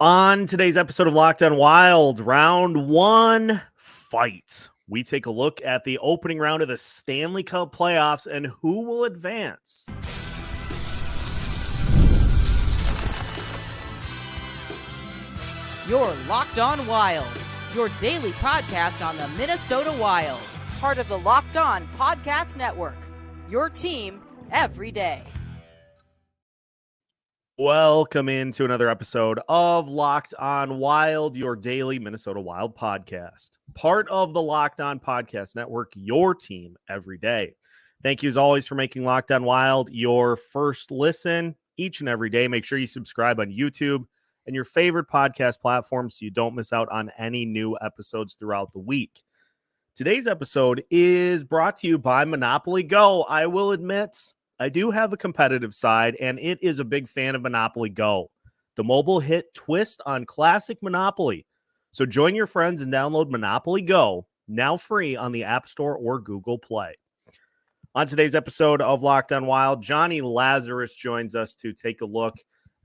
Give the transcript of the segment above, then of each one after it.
On today's episode of Locked On Wild, round one fight, we take a look at the opening round of the Stanley Cup Playoffs and who will advance. You're Locked On Wild, your daily podcast on the Minnesota Wild, part of the Locked On Podcast Network, your team every day. Welcome into another episode of Locked On Wild, your daily Minnesota Wild podcast. Part of the Locked On Podcast Network, your team every day. Thank you as always for making Locked On Wild your first listen each and every day. Make sure you subscribe on YouTube and your favorite podcast platform so you don't miss out on any new episodes throughout the week. Today's episode is brought to you by Monopoly Go. I will admit, I do have a competitive side, and it is a big fan of Monopoly Go, the mobile hit twist on classic Monopoly. So join your friends and download Monopoly Go, now free on the App Store or Google Play. On today's episode of Locked On Wild, Jonny Lazarus joins us to take a look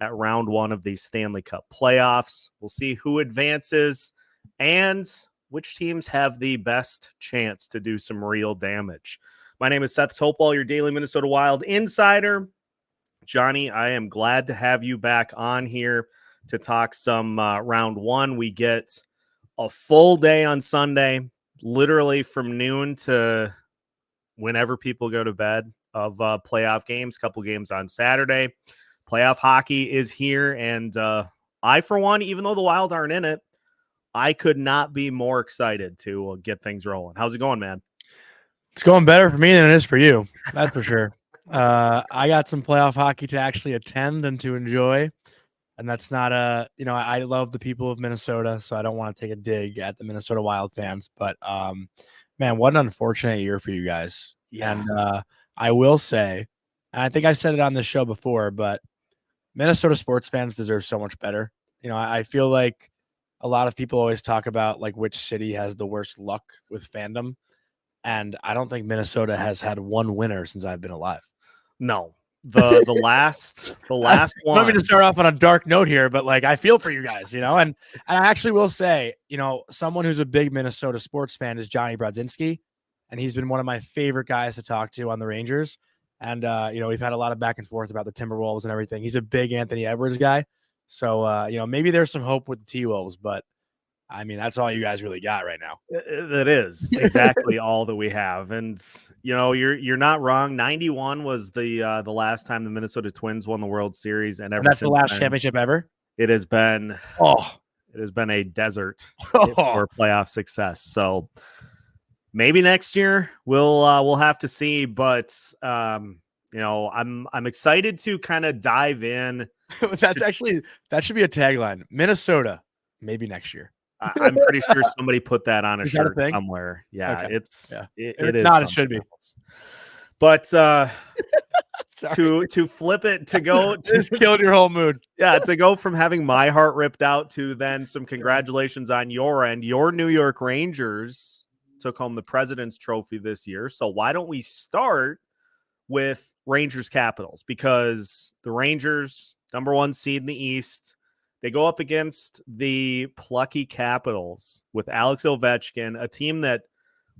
at round one of the Stanley Cup Playoffs. We'll see who advances and which teams have the best chance to do some real damage. My name is Seth Topol, your daily Minnesota Wild insider. Jonny, I am glad to have you back on here to talk some round one. We get a full day on Sunday, literally from noon to whenever people go to bed of playoff games, couple games on Saturday. Playoff hockey is here, and I, for one, even though the Wild aren't in it, I could not be more excited to get things rolling. How's it going, man? It's going better for me than it is for you. That's for sure. I got some playoff hockey to actually attend and to enjoy. And that's not I love the people of Minnesota, so I don't want to take a dig at the Minnesota Wild fans. But, man, what an unfortunate year for you guys. Yeah. And I will say, and I think I've said it on this show before, but Minnesota sports fans deserve so much better. You know, I feel like a lot of people always talk about, like, which city has the worst luck with fandom. And I don't think Minnesota has had one winner since I've been alive. No, the last one. Let me just start off on a dark note here, but like I feel for you guys, you know. And I actually will say, you know, someone who's a big Minnesota sports fan is Johnny Brodzinski, and he's been one of my favorite guys to talk to on the Rangers. And you know, we've had a lot of back and forth about the Timberwolves and everything. He's a big Anthony Edwards guy, so you know, maybe there's some hope with the T-Wolves, but I mean, that's all you guys really got right now. That is exactly all that we have. And, you know, you're not wrong. 91 was the last time the Minnesota Twins won the World Series. And that's the last championship ever. It has been a desert for playoff success. So maybe next year we'll have to see. But, you know, I'm excited to kind of dive in. That should be a tagline. Minnesota, maybe next year. I'm pretty sure somebody put that on a shirt somewhere. Yeah, okay. It is not. It should be. But to flip it, to go just killed your whole mood. Yeah, to go from having my heart ripped out to then some congratulations on your end. Your New York Rangers took home the President's Trophy this year. So why don't we start with Rangers Capitals? Because the Rangers, number one seed in the East. They go up against the plucky Capitals with Alex Ovechkin, a team that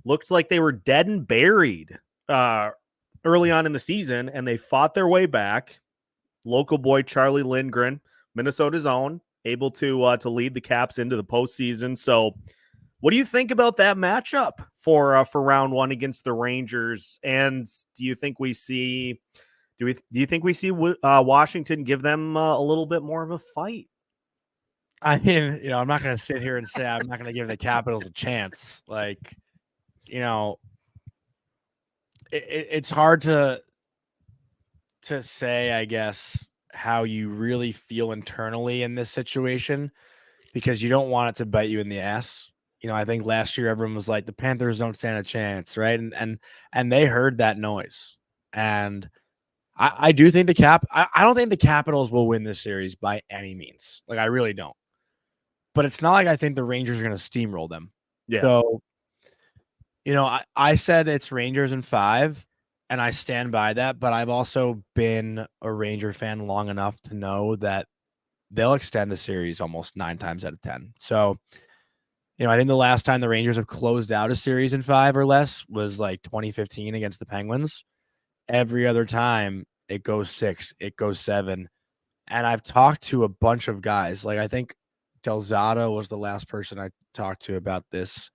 looked like they were dead and buried early on in the season, and they fought their way back. Local boy Charlie Lindgren, Minnesota's own, able to lead the Caps into the postseason. So what do you think about that matchup for round one against the Rangers? And do you think we see Washington give them a little bit more of a fight? I mean, you know, I'm not going to sit here and say I'm not going to give the Capitals a chance. Like, you know, it's hard to say, I guess, how you really feel internally in this situation because you don't want it to bite you in the ass. You know, I think last year everyone was like, the Panthers don't stand a chance, right? And they heard that noise. And I do think I don't think the Capitals will win this series by any means. Like, I really don't. But it's not like I think the Rangers are going to steamroll them. Yeah. So, you know, I said it's Rangers in 5, and I stand by that. But I've also been a Ranger fan long enough to know that they'll extend a series almost 9 times out of 10. So, I think the last time the Rangers have closed out a series in 5 or less was like 2015 against the Penguins. Every other time it goes 6, it goes 7. And I've talked to a bunch of guys. Like, I think Delzato was the last person I talked to about this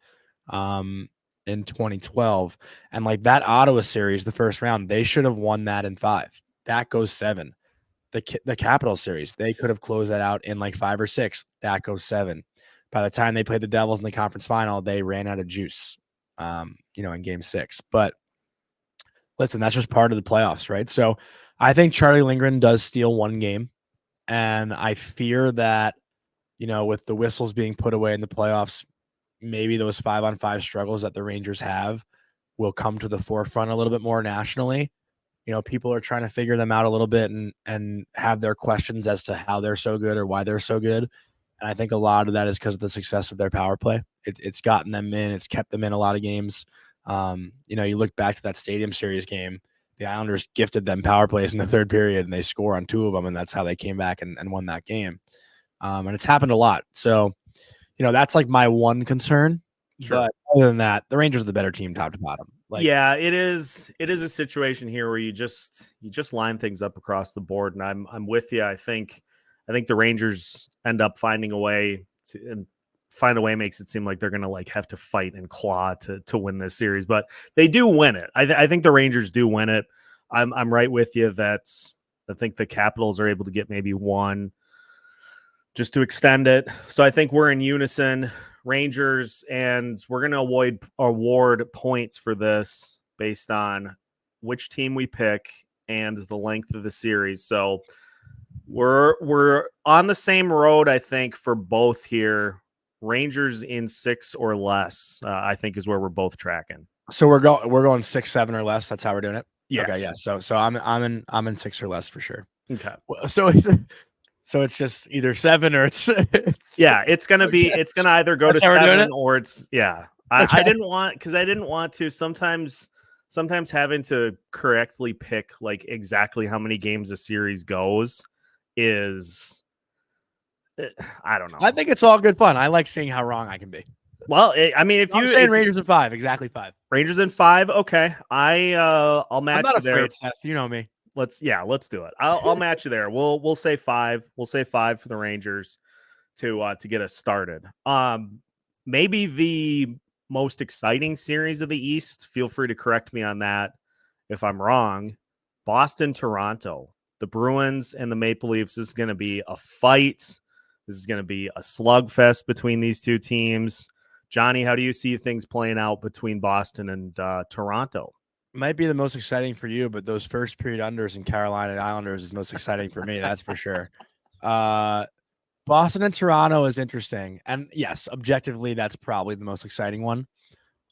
in 2012. And like that Ottawa series, the first round, they should have won that in 5. That goes 7. The Capital series, they could have closed that out in like 5 or 6. That goes 7. By the time they played the Devils in the conference final, they ran out of juice, in game 6. But listen, that's just part of the playoffs, right? So I think Charlie Lindgren does steal one game. And I fear that, with the whistles being put away in the playoffs, maybe those 5-on-5 struggles that the Rangers have will come to the forefront a little bit more nationally. People are trying to figure them out a little bit and have their questions as to how they're so good or why they're so good. And I think a lot of that is because of the success of their power play. It's gotten them in. It's kept them in a lot of games. You look back to that Stadium Series game, the Islanders gifted them power plays in the third period, and they score on 2 of them, and that's how they came back and won that game. And it's happened a lot. So, that's like my one concern. Sure. But other than that, the Rangers are the better team top to bottom. Yeah, it is a situation here where you just line things up across the board, and I'm with you. I think the Rangers end up finding a way and find a way makes it seem like they're going to like have to fight and claw to win this series, but they do win it. I think the Rangers do win it. I'm right with you that I think the Capitals are able to get maybe one just to extend it. So I think we're in unison, Rangers, and we're going to award points for this based on which team we pick and the length of the series. So we're on the same road, I think, for both here. Rangers in 6 or less, I think, is where we're both tracking. So we're going 6, 7 or less. That's how we're doing it. Yeah. Okay. Yeah. So I'm in 6 or less for sure. Okay. So it's just either 7 or it's gonna either go to 7 or it's Okay. I didn't want to sometimes having to correctly pick like exactly how many games a series goes is, I don't know. I think it's all good fun. I like seeing how wrong I can be. Well, if I'm saying Rangers in 5, exactly 5. Rangers in 5. Okay. I'll match. I'm not you afraid, there. Seth. You know me. Let's do it. I'll match you there. We'll say 5. We'll say 5 for the Rangers to get us started. Maybe the most exciting series of the East. Feel free to correct me on that if I'm wrong. Boston, Toronto, the Bruins and the Maple Leafs. This is going to be a fight. This is going to be a slugfest between these two teams. Johnny, how do you see things playing out between Boston and Toronto? Might be the most exciting for you, but those first period unders in Carolina Islanders is most exciting for me. That's for sure. Boston and Toronto is interesting. And yes, objectively, that's probably the most exciting one.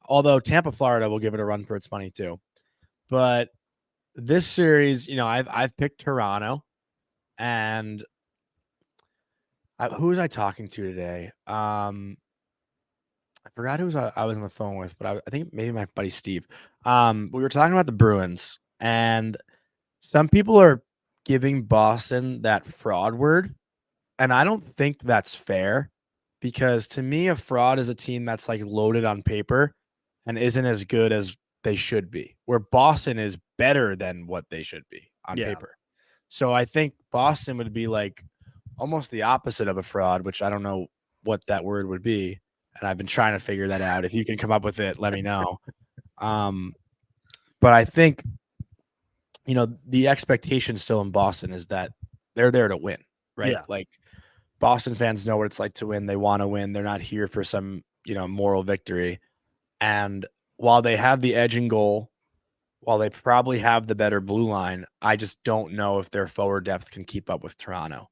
Although Tampa, Florida will give it a run for its money too. But this series, I've picked Toronto, and who was I talking to today? I forgot who I was on the phone with, but I think maybe my buddy Steve. We were talking about the Bruins, and some people are giving Boston that fraud word, and I don't think that's fair, because to me, a fraud is a team that's like loaded on paper and isn't as good as they should be, where Boston is better than what they should be on paper. So I think Boston would be like almost the opposite of a fraud, which I don't know what that word would be. And I've been trying to figure that out. If you can come up with it, let me know. But I think, the expectation still in Boston is that they're there to win, right? Yeah. Like Boston fans know what it's like to win. They want to win. They're not here for some, moral victory. And while they have the edge in goal, while they probably have the better blue line, I just don't know if their forward depth can keep up with Toronto.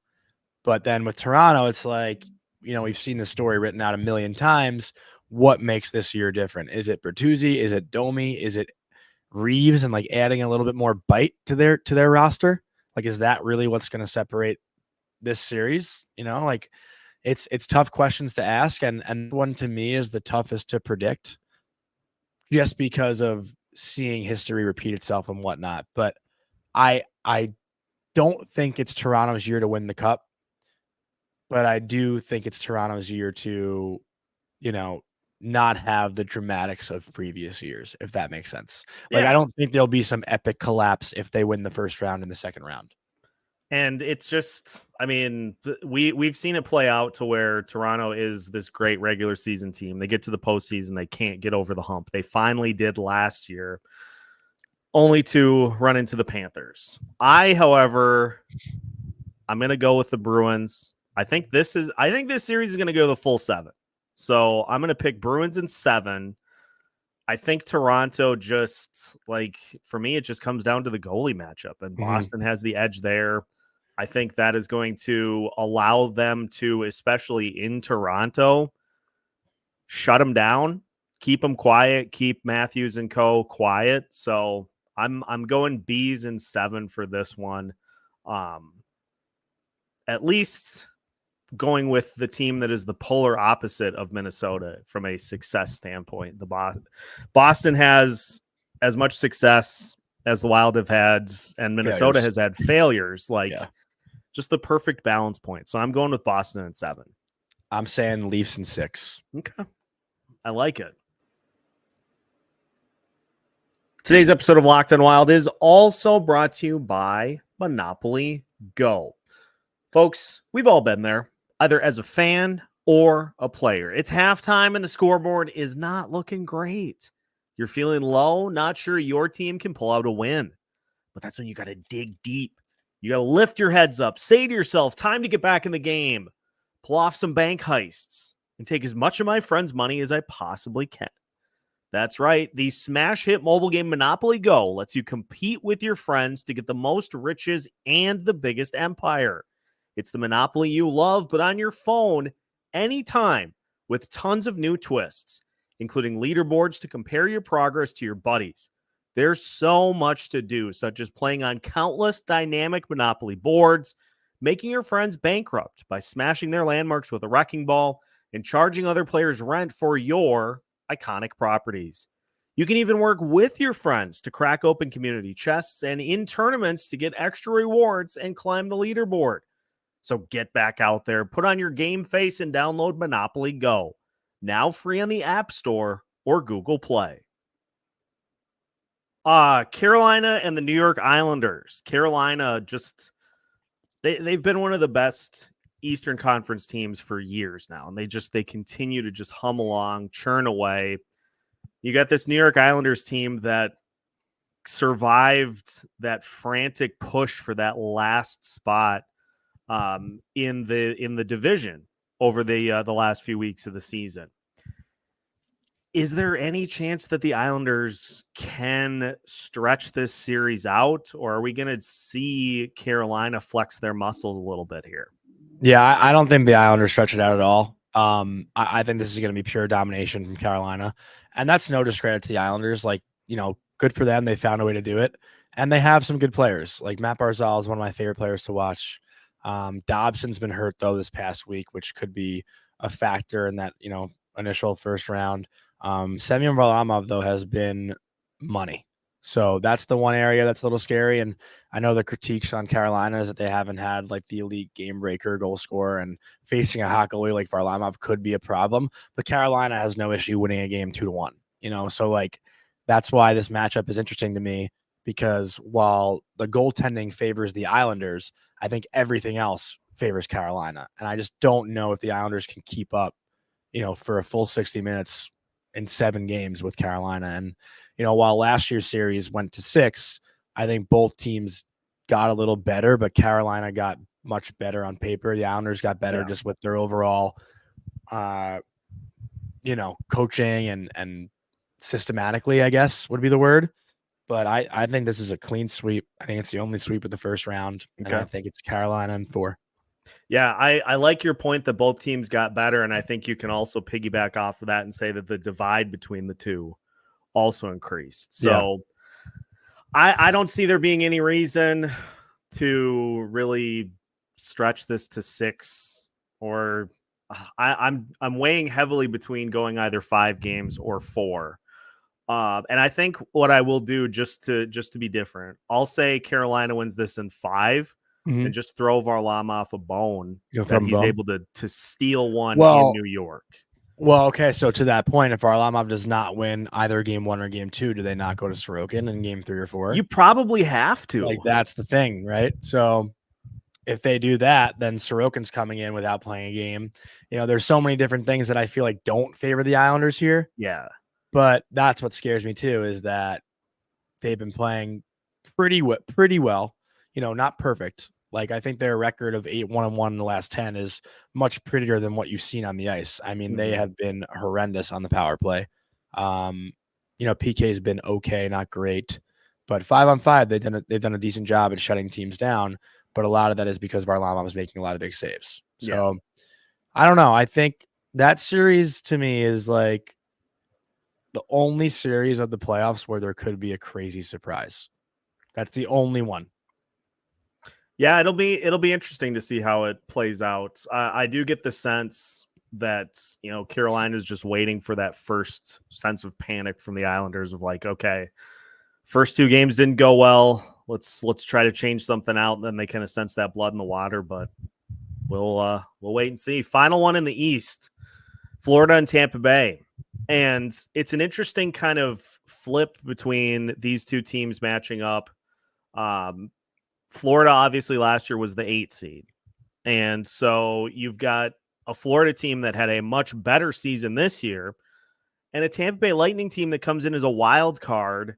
But then with Toronto, it's like, we've seen the story written out a million times. What makes this year different? Is it Bertuzzi? Is it Domi? Is it Reeves and like adding a little bit more bite to their roster? Like, is that really what's going to separate this series? Like it's tough questions to ask. And one to me is the toughest to predict just because of seeing history repeat itself and whatnot. But I don't think it's Toronto's year to win the cup. but I do think it's Toronto's year to, not have the dramatics of previous years, if that makes sense. Like, Yeah. I don't think there'll be some epic collapse if they win the first round and the second round. And it's just, I mean, we've seen it play out to where Toronto is this great regular season team. They get to the postseason, they can't get over the hump. They finally did last year, only to run into the Panthers. However, I'm going to go with the Bruins. I think this series is going to go the full 7. So I'm going to pick Bruins in 7. I think Toronto just, like, for me, it just comes down to the goalie matchup, and Boston has the edge there. I think that is going to allow them to, especially in Toronto, shut them down, keep them quiet, keep Matthews and co quiet. So I'm going Bs in 7 for this one. At least going with the team that is the polar opposite of Minnesota from a success standpoint. Boston has as much success as the Wild have had, and Minnesota has had failures. Just the perfect balance point. So I'm going with Boston in 7. I'm saying Leafs in 6. Okay. I like it. Today's episode of Locked on Wild is also brought to you by Monopoly Go. Folks, we've all been there, either as a fan or a player. It's halftime and the scoreboard is not looking great. You're feeling low, not sure your team can pull out a win. But that's when you got to dig deep. You got to lift your heads up, say to yourself, time to get back in the game, pull off some bank heists, and take as much of my friends' money as I possibly can. That's right. The smash hit mobile game Monopoly Go lets you compete with your friends to get the most riches and the biggest empire. It's the Monopoly you love, but on your phone anytime with tons of new twists, including leaderboards to compare your progress to your buddies. There's so much to do, such as playing on countless dynamic Monopoly boards, making your friends bankrupt by smashing their landmarks with a wrecking ball, and charging other players rent for your iconic properties. You can even work with your friends to crack open community chests and in tournaments to get extra rewards and climb the leaderboard. So get back out there, put on your game face, and download Monopoly Go. Now free on the App Store or Google Play. Carolina and the New York Islanders. Carolina just, they've been one of the best Eastern Conference teams for years now, and they continue to just hum along, churn away. You got this New York Islanders team that survived that frantic push for that last spot in the division over the last few weeks of the season. Is there any chance that the Islanders can stretch this series out, or are we going to see Carolina flex their muscles a little bit here? Yeah, I don't think the Islanders stretch it out at all. I think this is going to be pure domination from Carolina, and that's no discredit to the Islanders. Good for them. They found a way to do it, and they have some good players. Like Matt Barzal is one of my favorite players to watch. Dobson's been hurt though this past week, which could be a factor in that initial first round. Semyon Varlamov though has been money, so that's the one area that's a little scary. And I know the critiques on Carolina is that they haven't had like the elite game breaker, goal scorer, and facing a hot goalie like Varlamov could be a problem. But Carolina has no issue winning a game 2-1. So like that's why this matchup is interesting to me, because while the goaltending favors the Islanders, I think everything else favors Carolina, and I just don't know if the Islanders can keep up, for a full 60 minutes in 7 games with Carolina. And, while last year's series went to 6, I think both teams got a little better, but Carolina got much better on paper. The Islanders got better just with their overall, coaching and systematically, I guess would be the word. But I think this is a clean sweep. I think it's the only sweep of the first round. And I think it's Carolina in 4. Yeah, I like your point that both teams got better, and I think you can also piggyback off of that and say that the divide between the two also increased. So I don't see there being any reason to really stretch this to 6, or I'm weighing heavily between going either 5 games or 4. And I think what I will do just to be different, I'll say Carolina wins this in 5. and just throw Varlamov a bone that he's able to steal one in New York. Well, okay, so to that point, if Varlamov does not win either game 1 or game 2, do they not go to Sorokin in game 3 or 4? You probably have to. Like, that's the thing, right? So if they do that, then Sorokin's coming in without playing a game. You know, there's so many different things that I feel like don't favor the Islanders here. Yeah. But that's what scares me too, is that they've been playing pretty well, you know, not perfect. Like, I think their record of 8-1-1 in the last 10 is much prettier than what you've seen on the ice. I mean, they have been horrendous on the power play. You know, PK has been okay, not great, but 5-on-5, they've done a decent job at shutting teams down. But a lot of that is because Varlamov was making a lot of big saves. So I don't know. I think that series to me is like the only series of the playoffs where there could be a crazy surprise. That's the only one. Yeah, it'll be interesting to see how it plays out. I do get the sense that, you know, Carolina is just waiting for that first sense of panic from the Islanders of like, okay, first 2 games didn't go well. Let's try to change something out. Then they kind of sense that blood in the water, but we'll wait and see. Final one in the East, Florida and Tampa Bay. And it's an interesting kind of flip between these two teams matching up. Florida obviously last year was the 8 seed. And so you've got a Florida team that had a much better season this year and a Tampa Bay Lightning team that comes in as a wild card.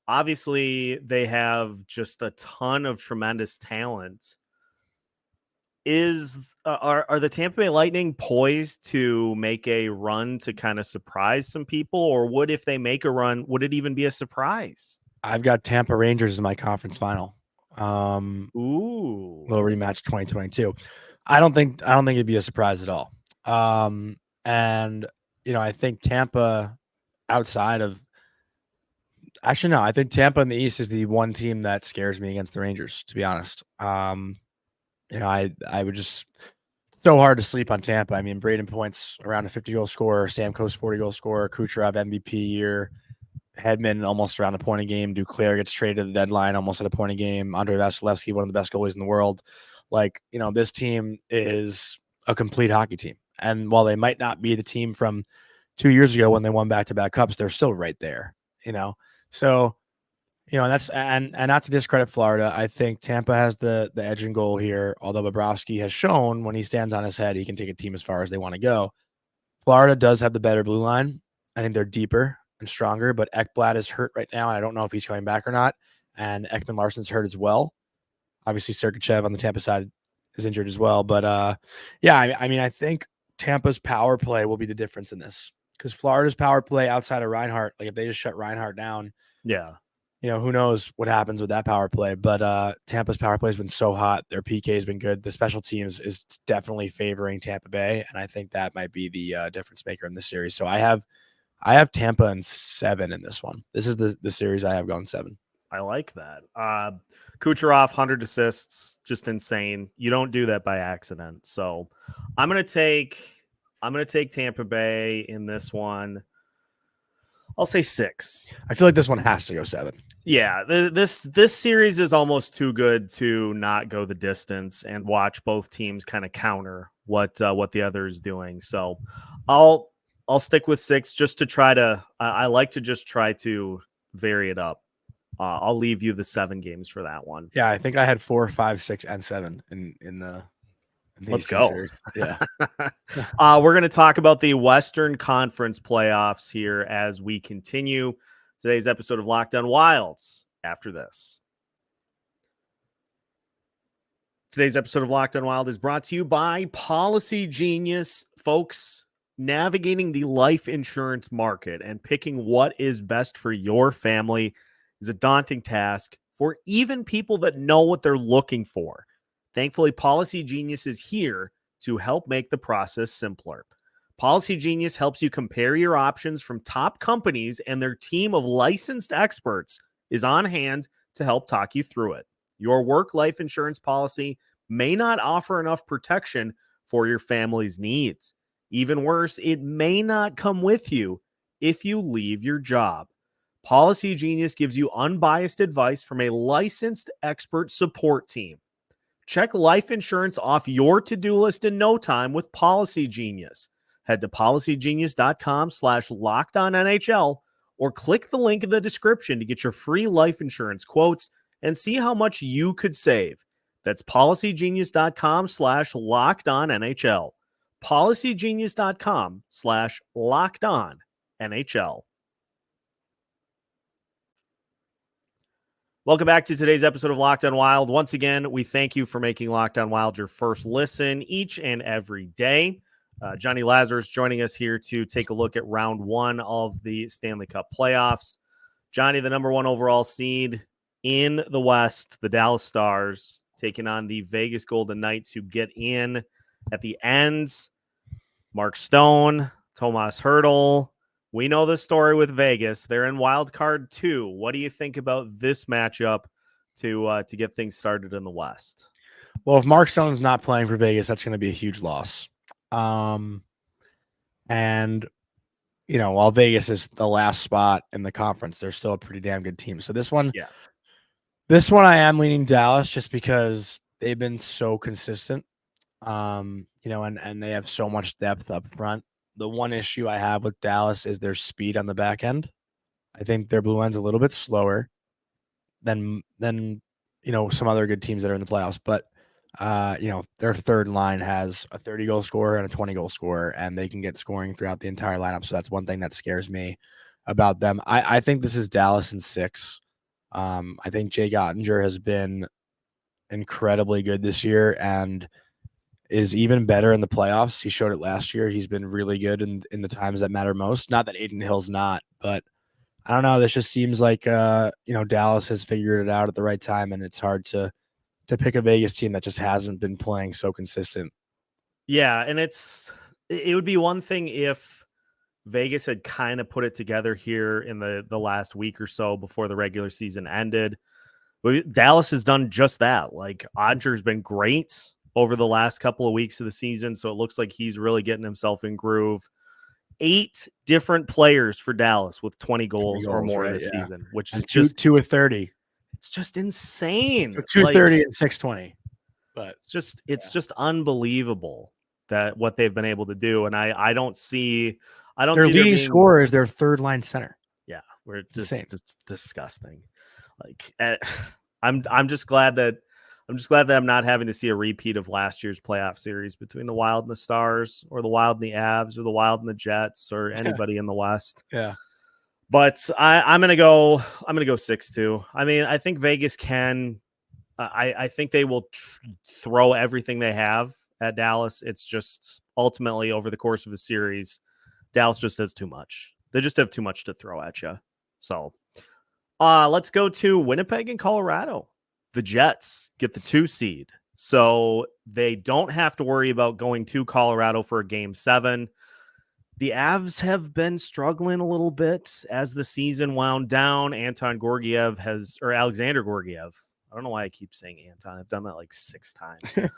Obviously, they have just a ton of tremendous talent. Are the Tampa Bay Lightning poised to make a run to kind of surprise some people? Or if they make a run, would it even be a surprise? I've got Tampa Rangers in my conference final. Little rematch 2022. I don't think it'd be a surprise at all. And you know, I think Tampa outside of actually no, I think Tampa in the East is the one team that scares me against the Rangers, to be honest. You know, I would just so hard to sleep on Tampa. I mean, Braden Point's around a 50-goal scorer, Stamkos 40-goal scorer, Kucherov MVP year, Hedman almost around a point a game, Duclair gets traded at the deadline almost at a point a game, Andrei Vasilevsky, one of the best goalies in the world. Like, you know, this team is a complete hockey team. And while they might not be the team from 2 years ago when they won back-to-back cups, they're still right there, you know? So, you know, and that's and not to discredit Florida, I think Tampa has the edge in goal here, although Bobrovsky has shown when he stands on his head, he can take a team as far as they want to go. Florida does have the better blue line. I think they're deeper and stronger, but Ekblad is hurt right now, and I don't know if he's coming back or not. And Ekman Larsson's hurt as well. Obviously, Sergachev on the Tampa side is injured as well. But, yeah, I mean, I think Tampa's power play will be the difference in this because Florida's power play outside of Reinhart, like if they just shut Reinhart down, yeah, you know, who knows what happens with that power play. But Tampa's power play has been so hot. Their PK has been good. The special teams is definitely favoring Tampa Bay, and I think that might be the difference maker in this series. So I have Tampa in 7 in this one. This is the series I have gone 7. I like that. Kucherov, 100 assists, just insane. You don't do that by accident. So I'm gonna take Tampa Bay in this one. I'll say 6. I feel like this one has to go 7. Yeah, this series is almost too good to not go the distance and watch both teams kind of counter what the other is doing. So I'll stick with 6 just to try to. I like to just try to vary it up. I'll leave you the 7 games for that one. Yeah, I think I had 4, 5, 6, and 7 in the. Let's go. Series. Yeah. We're going to talk about the Western Conference playoffs here as we continue today's episode of Locked On Wilds after this. Today's episode of Locked On Wild is brought to you by Policygenius. Folks, navigating the life insurance market and picking what is best for your family is a daunting task for even people that know what they're looking for. Thankfully, Policygenius is here to help make the process simpler. Policygenius helps you compare your options from top companies, and their team of licensed experts is on hand to help talk you through it. Your work life insurance policy may not offer enough protection for your family's needs. Even worse, it may not come with you if you leave your job. Policygenius gives you unbiased advice from a licensed expert support team. Check life insurance off your to-do list in no time with Policygenius. Head to policygenius.com/LockedOnNHL or click the link in the description to get your free life insurance quotes and see how much you could save. That's policygenius.com/LockedOnNHL. Policygenius.com/LockedOnNHL. Welcome back to today's episode of Locked On Wild. Once again, we thank you for making Locked On Wild your first listen each and every day. Jonny Lazarus joining us here to take a look at round one of the Stanley Cup Playoffs. Johnny, the number one overall seed in the West, the Dallas Stars, taking on the Vegas Golden Knights, who get in at the end. Mark Stone, Tomas Hertl. We know the story with Vegas. They're in wild card 2. What do you think about this matchup to get things started in the West? Well, if Mark Stone's not playing for Vegas, that's going to be a huge loss. And while Vegas is the last spot in the conference, they're still a pretty damn good team. So this one, I am leaning Dallas just because they've been so consistent. And they have so much depth up front. The one issue I have with Dallas is their speed on the back end. I think their blue end's a little bit slower than some other good teams that are in the playoffs. But their third line has a 30-goal scorer and a 20-goal scorer, and they can get scoring throughout the entire lineup. So that's one thing that scares me about them. I think this is Dallas in 6. I think Jake Ottinger has been incredibly good this year and is even better in the playoffs. He showed it last year. He's been really good in the times that matter most. Not that Aiden Hill's not, but I don't know. This just seems like Dallas has figured it out at the right time, and it's hard to pick a Vegas team that just hasn't been playing so consistent. Yeah, and it would be one thing if Vegas had kind of put it together here in the last week or so before the regular season ended. But Dallas has done just that. Like, Ottinger's been great over the last couple of weeks of the season, so it looks like he's really getting himself in groove. 8 different players for Dallas with 20 goals or more this season, which is just 2 of 30. It's just insane. So 230 and 620. But it's just unbelievable that what they've been able to do. And I don't see their leading scorer is their third line center. Yeah, we're just it's disgusting. Like I'm just glad that I'm not having to see a repeat of last year's playoff series between the Wild and the Stars, or the Wild and the Avs, or the Wild and the Jets, or anybody in the West. Yeah. But I'm gonna go 6-2. I mean, I think Vegas can. I think they will throw everything they have at Dallas. It's just ultimately over the course of a series, Dallas just has too much. They just have too much to throw at you. So let's go to Winnipeg and Colorado. The Jets get the 2 seed, so they don't have to worry about going to Colorado for a game 7. The Avs have been struggling a little bit as the season wound down. Alexander Georgiev. I don't know why I keep saying Anton. I've done that like 6 times.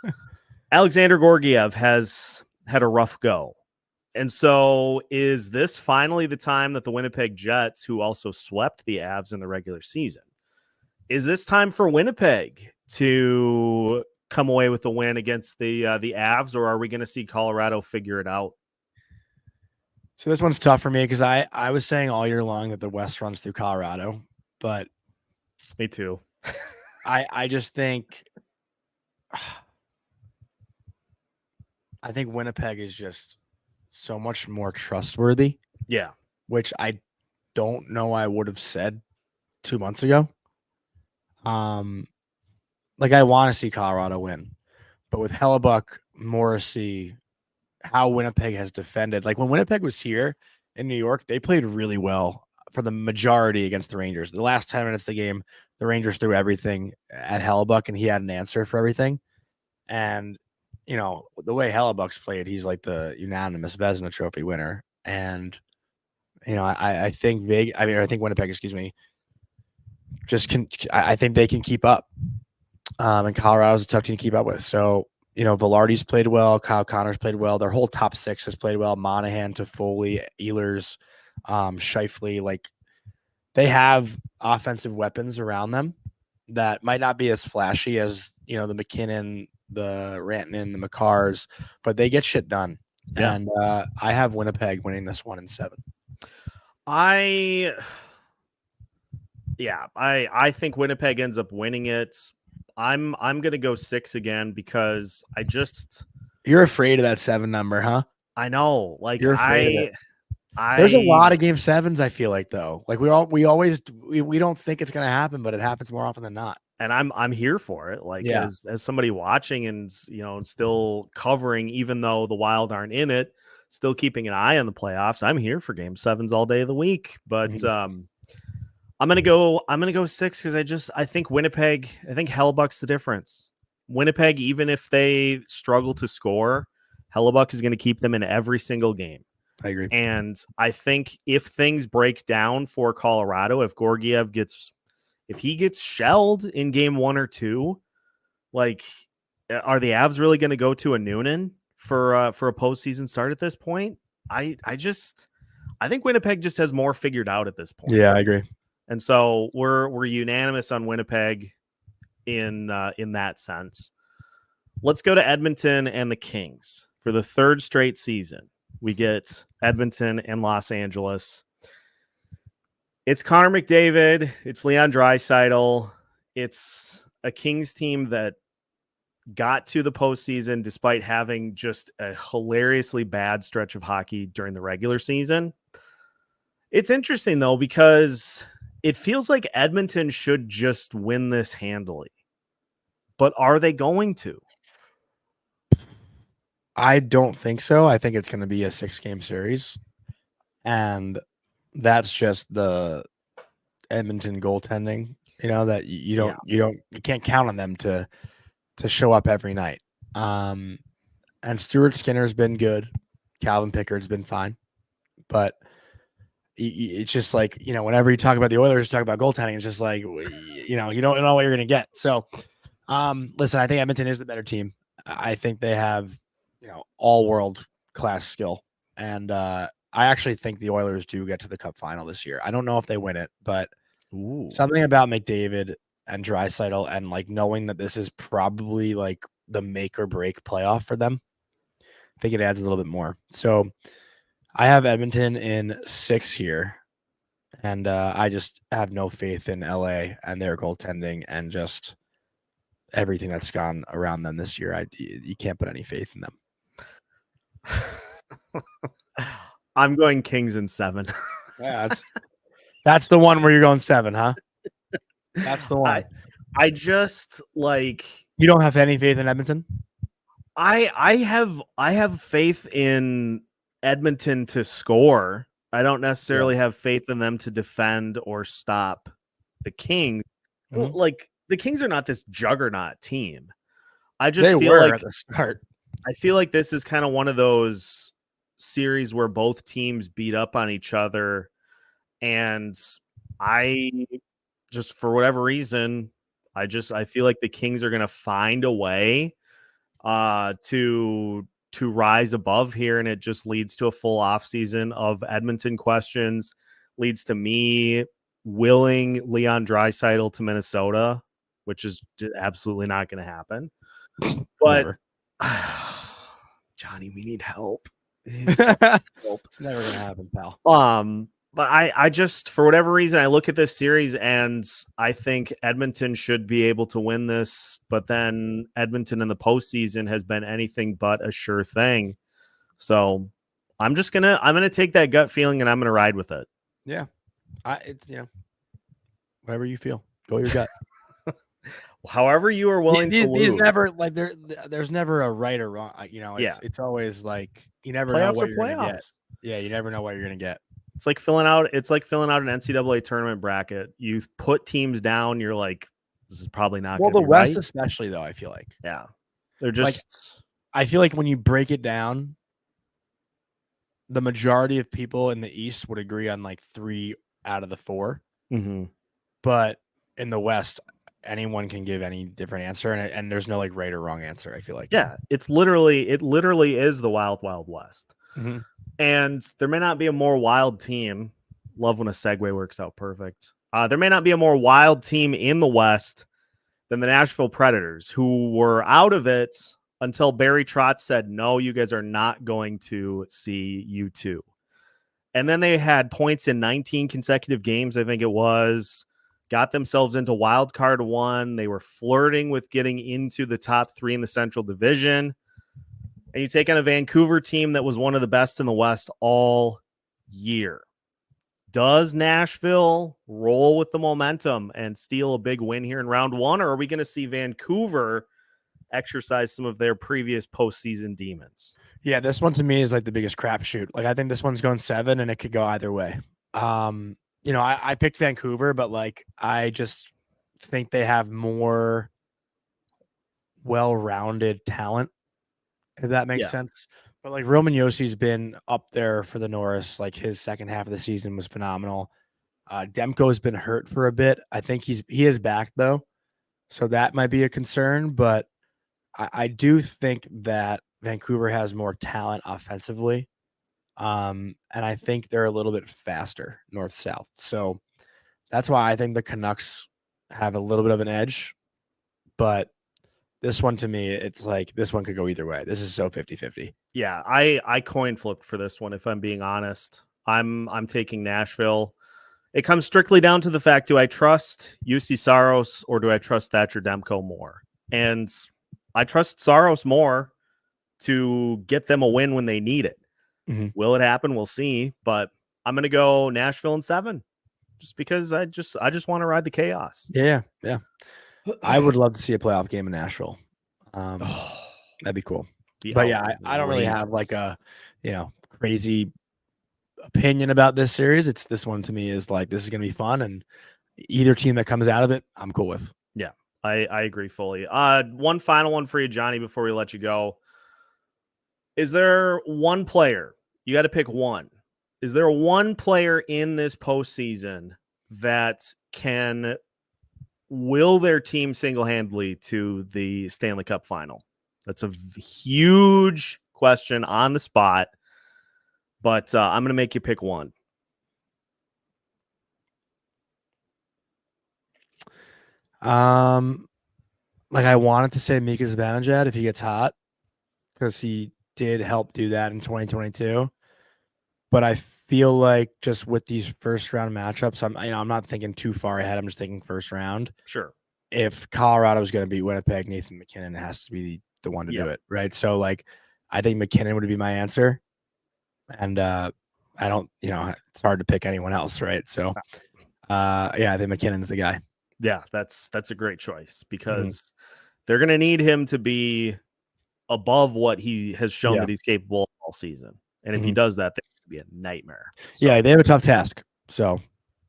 Alexander Georgiev has had a rough go. And so is this finally the time that the Winnipeg Jets, who also swept the Avs in the regular season, is this time for Winnipeg to come away with a win against the Avs, or are we going to see Colorado figure it out? So this one's tough for me because I was saying all year long that the West runs through Colorado, but me too. I just think I think Winnipeg is just so much more trustworthy. Yeah. Which I don't know I would have said 2 months ago. Like, I want to see Colorado win, but with Hellebuck, Morrissey, how Winnipeg has defended. Like, when Winnipeg was here in New York, they played really well for the majority against the Rangers. The last 10 minutes of the game, the Rangers threw everything at Hellebuck, and he had an answer for everything. And, the way Hellebuck's played, he's like the unanimous Vezina Trophy winner. And, I think Winnipeg, I think they can keep up. And Colorado's a tough team to keep up with. So, Velarde's played well. Kyle Connor's played well. Their whole top 6 has played well. Monahan, Toffoli, Ehlers, Scheifele. Like, they have offensive weapons around them that might not be as flashy as, the McKinnon, the Rantanen, the McCarrs, but they get shit done. Yeah. And I have Winnipeg winning this one in 7. I think Winnipeg ends up winning it. I'm gonna go 6 again because you're afraid of that 7 number, huh? I know, like you're afraid of it. There's a lot of game 7s. I feel like though, like we don't think it's gonna happen, but it happens more often than not. And I'm here for it. Like as somebody watching and still covering, even though the Wild aren't in it, still keeping an eye on the playoffs. I'm here for game 7s all day of the week. But I'm gonna go 6 because I think Winnipeg. I think Hellebuck's the difference. Winnipeg, even if they struggle to score, Hellebuck is going to keep them in every single game. I agree. And I think if things break down for Colorado, if Georgiev gets shelled in game 1 or 2, like, are the Avs really going to go to a Noonan for a postseason start at this point? I think Winnipeg just has more figured out at this point. Yeah, I agree. And so we're unanimous on Winnipeg in that sense. Let's go to Edmonton and the Kings for the 3rd straight season. We get Edmonton and Los Angeles. It's Connor McDavid. It's Leon Draisaitl. It's a Kings team that got to the postseason despite having just a hilariously bad stretch of hockey during the regular season. It's interesting, though, because it feels like Edmonton should just win this handily. But are they going to? I don't think so. I think it's going to be a 6-game series. And that's just the Edmonton goaltending, that you can't count on them to show up every night. And Stuart Skinner's been good. Calvin Pickard's been fine. But it's just like, whenever you talk about the Oilers, you talk about goaltending, it's just like, you don't know what you're going to get. So, listen, I think Edmonton is the better team. I think they have, all world class skill. And I actually think the Oilers do get to the Cup final this year. I don't know if they win it, but something about McDavid and Draisaitl and like knowing that this is probably like the make or break playoff for them, I think it adds a little bit more. So I have Edmonton in 6 here, and I just have no faith in LA and their goaltending and just everything that's gone around them this year. You can't put any faith in them. I'm going Kings in 7. Yeah, that's the one where you're going 7, huh? That's the one. I just like, you don't have any faith in Edmonton? I have faith in Edmonton to score. I don't necessarily have faith in them to defend or stop the Kings. Mm-hmm. Like, the Kings are not this juggernaut team. I feel like at the start. I feel like this is kind of one of those series where both teams beat up on each other, and I just, for whatever reason, I feel like the Kings are going to find a way to rise above here, and it just leads to a full offseason of Edmonton questions, leads to me willing Leon Draisaitl to Minnesota, which is absolutely not going to happen. But Johnny, we need help. It's never going to happen, pal. But I just, for whatever reason, I look at this series and I think Edmonton should be able to win this, but then Edmonton in the postseason has been anything but a sure thing. So I'm gonna take that gut feeling and I'm gonna ride with it. Yeah, it's whatever you feel, go your gut. However you are willing to lose. These never like there's never a right or wrong. It's always like you never know what you're gonna get. Yeah, you never know what you're gonna get. It's like filling out an NCAA tournament bracket. You put teams down. You're like, this is probably not. Well, the West, right. especially though, I feel like. Yeah, they're just. I feel like when you break it down, the majority of people in the East would agree on like 3 out of the 4. Mm-hmm. But in the West, anyone can give any different answer, and there's no like right or wrong answer. I feel like. Yeah, it literally is the wild, wild West. Mm-hmm. And there may not be a more wild team. Love when a segue works out perfect. There may not be a more wild team in the West than the Nashville Predators, who were out of it until Barry Trotz said, no, you guys are not going to see U2. And then they had points in 19 consecutive games, I think it was, got themselves into wild card one. They were flirting with getting into the top 3 in the Central Division. And you take on a Vancouver team that was one of the best in the West all year. Does Nashville roll with the momentum and steal a big win here in round 1? Or are we going to see Vancouver exercise some of their previous postseason demons? Yeah, this one to me is like the biggest crapshoot. Like I think this one's going 7 and it could go either way. I picked Vancouver, but like I just think they have more well-rounded talent, if that makes sense. But like Roman Yossi's been up there for the Norris. Like his second half of the season was phenomenal. Demko's been hurt for a bit. I think he is back though, so that might be a concern. But I do think that Vancouver has more talent offensively, and I think they're a little bit faster north-south. So that's why I think the Canucks have a little bit of an edge. But this one, to me, it's like this one could go either way. This is so 50-50. Yeah, I coin flipped for this one, if I'm being honest. I'm taking Nashville. It comes strictly down to the fact, do I trust UC Saros or do I trust Thatcher Demko more? And I trust Saros more to get them a win when they need it. Mm-hmm. Will it happen? We'll see. But I'm going to go Nashville in 7 just because I just want to ride the chaos. Yeah. I would love to see a playoff game in Nashville. That'd be cool. But yeah, I don't really have like a, crazy opinion about this series. It's this one to me is like, this is going to be fun. And either team that comes out of it, I'm cool with. Yeah, I agree fully. One final one for you, Johnny, before we let you go. Is there one player? You got to pick one. Is there one player in this postseason that can will their team single-handedly to the Stanley Cup final? That's a huge question on the spot, but I'm going to make you pick one. Like I wanted to say Mika Zibanejad if he gets hot, because he did help do that in 2022. But I feel like just with these first round matchups, I'm not thinking too far ahead. I'm just thinking first round. Sure. If Colorado is going to beat Winnipeg, Nathan McKinnon has to be the one to do it, right? So like, I think McKinnon would be my answer, and I don't, it's hard to pick anyone else, right? So, I think McKinnon's the guy. Yeah, that's a great choice because they're going to need him to be above what he has shown that he's capable of all season, and if he does that, that would be a nightmare. So, yeah, they have a tough task. So,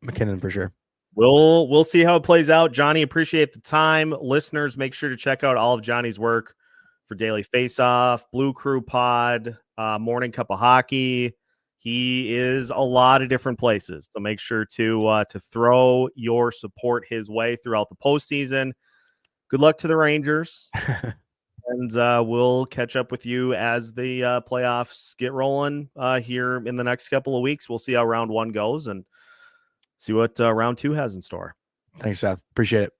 McKinnon for sure. We'll see how it plays out. Johnny, appreciate the time. Listeners, make sure to check out all of Johnny's work for Daily Faceoff, Blue Crew Pod, Morning Cup of Hockey. He is a lot of different places, so make sure to throw your support his way throughout the postseason. Good luck to the Rangers, and we'll catch up with you as the playoffs get rolling here in the next couple of weeks. We'll see how round 1 goes and see what round 2 has in store. Thanks, Seth. Appreciate it.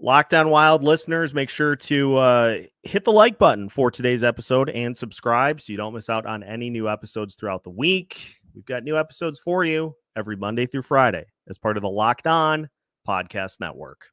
Locked On Wild listeners, make sure to hit the like button for today's episode and subscribe so you don't miss out on any new episodes throughout the week. We've got new episodes for you every Monday through Friday as part of the Locked On Podcast Network.